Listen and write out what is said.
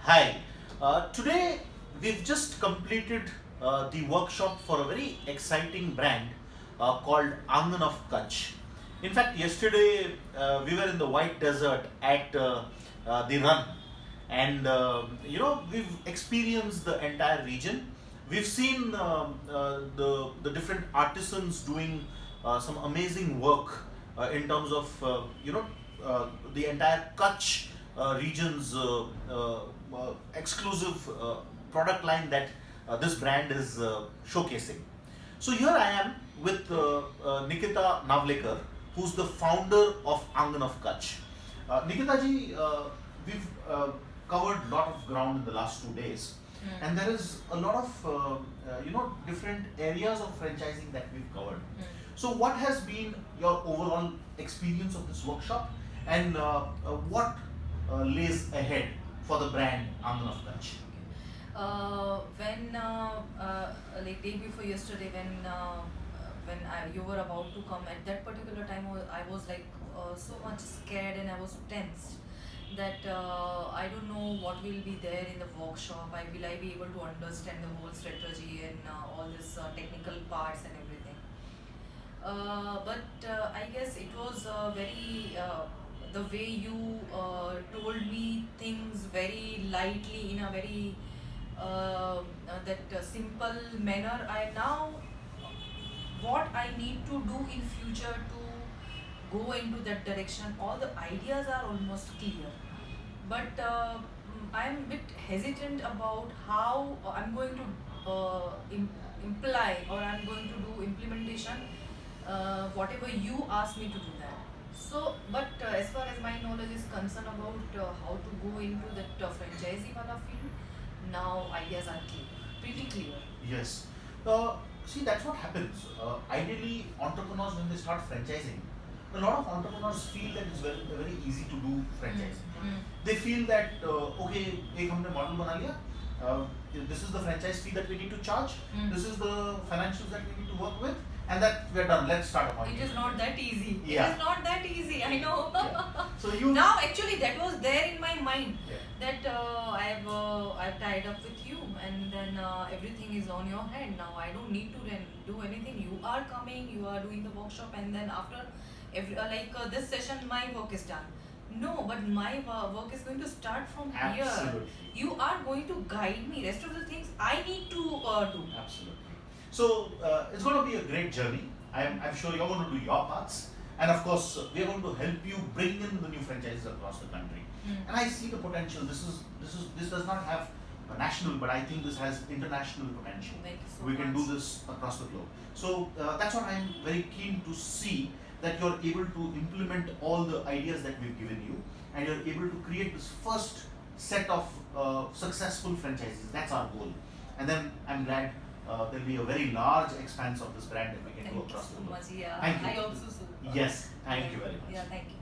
Hi. Today we've just completed the workshop for a very exciting brand called Angan of Kutch. In fact, yesterday we were in the White Desert at the run, and we've experienced the entire region. We've seen the different artisans doing some amazing work in terms of the entire Kutch region's exclusive product line that this brand is showcasing. So here I am with Nikita Navlekar, who's the founder of Angan of Kutch. Nikita ji, we've covered a lot of ground in the last 2 days, and there is a lot of different areas of franchising that we've covered. So, what has been your overall experience of this workshop, and what lays ahead for the brand Angan of Kutch? When like day before yesterday, when you were about to come at that particular time, I was like so much scared and I was tensed that I don't know what will be there in the workshop. Will I be able to understand the whole strategy and all this technical parts and everything? But I guess it was very the way you told me things very lightly in a very that simple manner. I now what I need to do in future to go into that direction. All the ideas are almost clear, but I'm a bit hesitant about how I'm going to imply or I'm going to do implementation whatever you ask me to do that. So, but as far as my knowledge is concerned about how to go into that franchisee wala field, now ideas are clear, pretty clear. Yes. See, that's what happens. Ideally, entrepreneurs, when they start franchising, a lot of entrepreneurs feel that it's very easy to do franchising. Mm. They feel that okay, एक हमने model बना लिया. This is the franchise fee that we need to charge. This is the financials that we need to work with, and that we're done. Let's start a It marketing. is not that easy. Yeah. It is not that easy. I know. Yeah. So you Now actually that was there in my mind Yeah. that I've tied up with you and then everything is on your hand now. I don't need to then do anything. You are coming. You are doing the workshop and then after this session my work is done. No, but my work is going to start from here. Absolutely. You are going to guide me. Rest of the things I need to do. Absolutely. So it's going to be a great journey. I'm sure you're going to do your parts, and of course we're going to help you bring in the new franchises across the country. And I see the potential. This does not have a national, but I think this has international potential. Thank you so We can much. do this across the globe. So that's what I'm very keen to see, that you're able to implement all the ideas that we've given you, and you're able to create this first set of successful franchises. That's our goal. And then I'm glad there'll be a very large expanse of this brand that we can Thank go you across the so globe. much. Yeah, Thank you. I also so. Yes, thank you very much. Yeah, thank you.